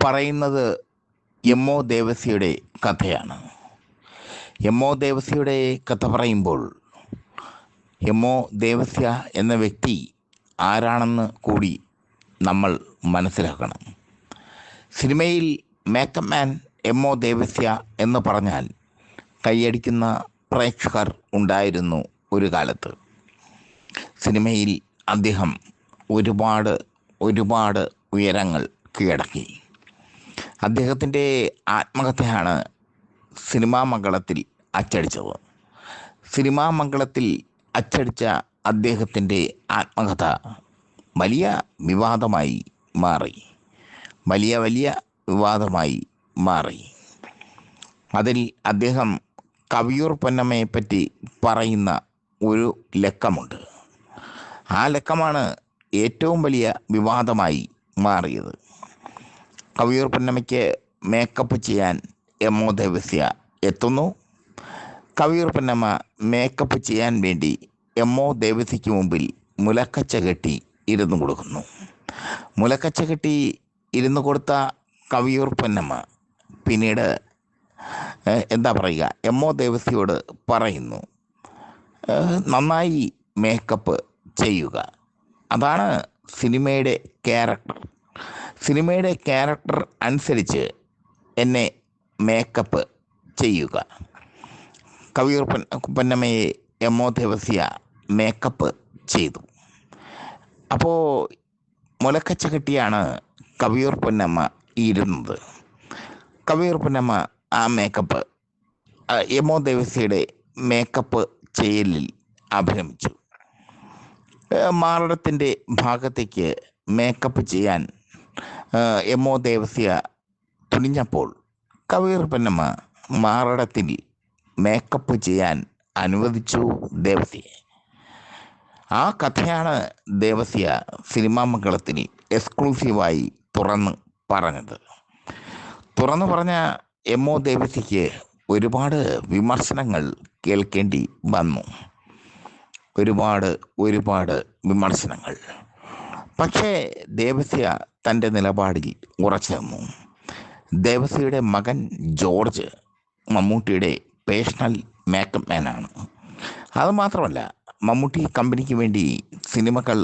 പറയുന്നത് എം.ഒ. ദേവസിയുടെ കഥയാണ്. എം.ഒ. ദേവസിയുടെ കഥ പറയുമ്പോൾ എം.ഒ. ദേവസ്യ എന്ന വ്യക്തി ആരാണെന്ന് കൂടി നമ്മൾ മനസ്സിലാക്കണം. സിനിമയിൽ മേക്കപ്പ് മാൻ എം.ഒ. ദേവസ്യ എന്ന് പറഞ്ഞാൽ കൈയടിക്കുന്ന പ്രേക്ഷകർ ഉണ്ടായിരുന്നു ഒരു കാലത്ത്. സിനിമയിൽ അദ്ദേഹം ഒരുപാട് ഉയരങ്ങൾ കീഴടക്കി. അദ്ദേഹത്തിൻ്റെ ആത്മകഥയാണ് സിനിമാ മംഗളത്തിൽ അച്ചടിച്ചത്. സിനിമാ മംഗളത്തിൽ അച്ചടിച്ച അദ്ദേഹത്തിൻ്റെ ആത്മകഥ വലിയ വിവാദമായി മാറി. വലിയ വിവാദമായി മാറി. അതിൽ അദ്ദേഹം കവിയൂർ പൊന്നമ്മയെപ്പറ്റി പറയുന്ന ഒരു ലക്കമുണ്ട്. ആ ലക്കമാണ് ഏറ്റവും വലിയ വിവാദമായി മാറിയത്. കവിയൂർ പൊന്നമ്മയ്ക്ക് മേക്കപ്പ് ചെയ്യാൻ എം.ഒ. ദേവസ്യ എത്തുന്നു. കവിയൂർ പൊന്നമ്മ മേക്കപ്പ് ചെയ്യാൻ വേണ്ടി എം.ഒ. ദേവസ്യയ്ക്ക് മുമ്പിൽ മുലക്കച്ച കെട്ടി ഇരുന്നു കൊടുക്കുന്നു. മുലക്കച്ച കെട്ടി ഇരുന്നു കൊടുത്ത കവിയൂർ പൊന്നമ്മ പിന്നീട് എന്താ പറയുക, എം.ഒ. ദേവസ്യയോട് പറയുന്നു, നന്നായി മേക്കപ്പ് ചെയ്യുക. അതാണ് സിനിമയുടെ ക്യാരക്ടർ. സിനിമയുടെ ക്യാരക്ടർ അനുസരിച്ച് എന്നെ മേക്കപ്പ് ചെയ്യുക. കവിയൂർ പൊന്നമ്മയെ എം.ഒ. ദേവസ്യ മേക്കപ്പ് ചെയ്തു. അപ്പോൾ മുലക്കച്ച കെട്ടിയാണ് കവിയൂർ പൊന്നമ്മ ഇരുന്നത്. കവിയൂർ പൊന്നമ്മ ആ മേക്കപ്പ് എം.ഒ. ദേവസ്യയുടെ മേക്കപ്പ് ചെയ്യലിൽ അഭിനമിച്ചു. മാറിടത്തിൻ്റെ ഭാഗത്തേക്ക് മേക്കപ്പ് ചെയ്യാൻ എം.ഒ. ദേവസ്യ തുനിഞ്ഞപ്പോൾ കവിയൂർ പൊന്നമ്മ മാറിടത്തിൽ മേക്കപ്പ് ചെയ്യാൻ അനുവദിച്ചു ദേവസ്യയെ. ആ കഥയാണ് ദേവസ്യ സിനിമാ മംഗളത്തിൽ എക്സ്ക്ലൂസീവായി തുറന്ന് പറഞ്ഞത്. തുറന്നു പറഞ്ഞ എം.ഒ. ദേവസ്യയ്ക്ക് ഒരുപാട് വിമർശനങ്ങൾ കേൾക്കേണ്ടി വന്നു. ഒരുപാട് വിമർശനങ്ങൾ. പക്ഷേ ദേവസ്യ തൻ്റെ നിലപാടിൽ ഉറച്ചു നിന്നു. ദേവസ്യയുടെ മകൻ ജോർജ് മമ്മൂട്ടിയുടെ പേഴ്സണൽ മേക്കപ്പ് മാനാണ്. അതുമാത്രമല്ല, മമ്മൂട്ടി കമ്പനിക്ക് വേണ്ടി സിനിമകൾ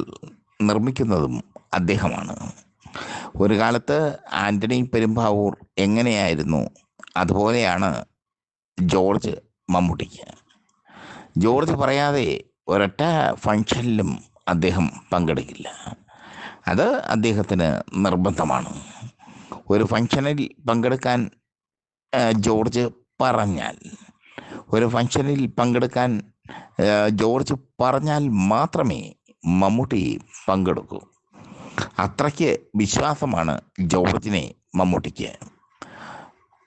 നിർമ്മിക്കുന്നതും അദ്ദേഹമാണ്. ഒരു കാലത്ത് ആൻ്റണി പെരുമ്പാവൂർ എങ്ങനെയായിരുന്നു അതുപോലെയാണ് ജോർജ് മമ്മൂട്ടിക്ക്. ജോർജ് പറയാതെ ഒരൊറ്റ ഫങ്ഷനിലും അദ്ദേഹം പങ്കെടുക്കില്ല. അത് അദ്ദേഹത്തിന് നിർബന്ധമാണ്. ഒരു ഫങ്ഷനിൽ പങ്കെടുക്കാൻ ജോർജ് പറഞ്ഞാൽ ജോർജ് പറഞ്ഞാൽ മാത്രമേ മമ്മൂട്ടി പങ്കെടുക്കൂ. അത്രയ്ക്ക് വിശ്വാസമാണ് ജോർജിനെ മമ്മൂട്ടിക്ക്.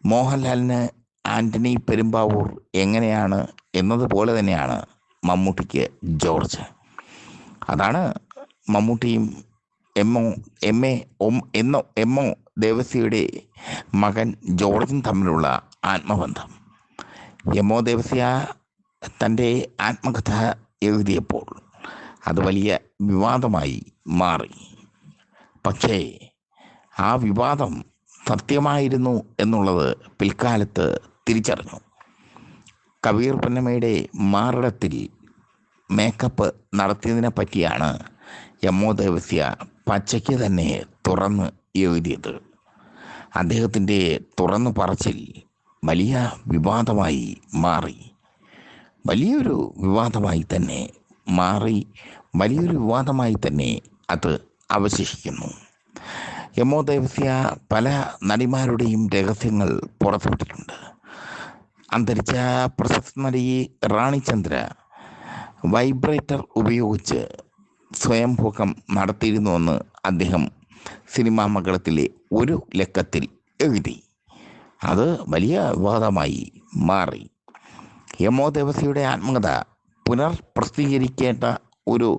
മോഹൻലാലിന് ആൻ്റണി പെരുമ്പാവൂർ എങ്ങനെയാണ് എന്നതുപോലെ തന്നെയാണ് മമ്മൂട്ടിക്ക് ജോർജ്. അതാണ് മമ്മൂട്ടിയും എം.ഒ. ദേവസ്യയുടെ മകൻ ജോർജും തമ്മിലുള്ള ആത്മബന്ധം. എം.ഒ. ദേവസ്യ തൻ്റെ ആത്മകഥ എഴുതിയപ്പോൾ അത് വലിയ വിവാദമായി മാറി. പക്ഷേ ആ വിവാദം സത്യമായിരുന്നു എന്നുള്ളത് പിൽക്കാലത്ത് തിരിച്ചറിഞ്ഞു. കവിയൂർ പൊന്നമ്മയുടെ മാറിടത്തിൽ മേക്കപ്പ് നടത്തിയതിനെ പറ്റിയാണ് എം.ഒ. ദേവസ്യ പച്ചയ്ക്ക് തന്നെ തുറന്ന് എഴുതിയത്. അദ്ദേഹത്തിൻ്റെ തുറന്നു പറച്ചിൽ വലിയ വിവാദമായി മാറി. വലിയൊരു വിവാദമായി തന്നെ അത് അവശേഷിക്കുന്നു. എം.ഒ. ദേവസ്യ പല നടിമാരുടെയും രഹസ്യങ്ങൾ പുറത്തുവിട്ടിട്ടുണ്ട്. അന്തരിച്ച പ്രശസ്ത നടി റാണി ചന്ദ്ര വൈബ്രേറ്റർ ഉപയോഗിച്ച് സ്വയംഭോഗം നടത്തിയിരുന്നുവെന്ന് അദ്ദേഹം സിനിമാ മംഗളത്തിലെ ഒരു ലക്കത്തിൽ എഴുതി. അത് വലിയ വിവാദമായി മാറി. എം.ഒ. ദേവസ്യയുടെ ആത്മകഥ പുനർപ്രസിദ്ധീകരിക്കേണ്ട ഒരു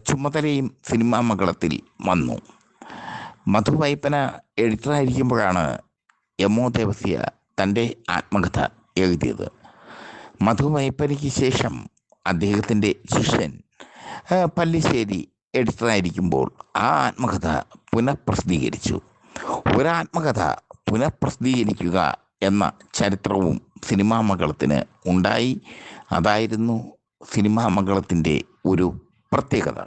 ചുമതലയും സിനിമാ മംഗളത്തിൽ വന്നു. മധു വൈപ്പന എഡിറ്ററായിരിക്കുമ്പോഴാണ് എം.ഒ. ദേവസ്യ തൻ്റെ ആത്മകഥ എഴുതിയത്. മധു വൈപ്പനയ്ക്ക് ശേഷം അദ്ദേഹത്തിൻ്റെ ശിഷ്യൻ പല്ലിശ്ശേരി എഡിറ്ററായിരിക്കുമ്പോൾ ആ ആത്മകഥ പുനഃപ്രസിദ്ധീകരിച്ചു. ഒരാത്മകഥ പുനഃപ്രസിദ്ധീകരിക്കുക എന്ന ചരിത്രവും സിനിമാ മംഗളത്തിന് ഉണ്ടായി. അതായിരുന്നു സിനിമാ മംഗളത്തിൻ്റെ ഒരു പ്രത്യേകത.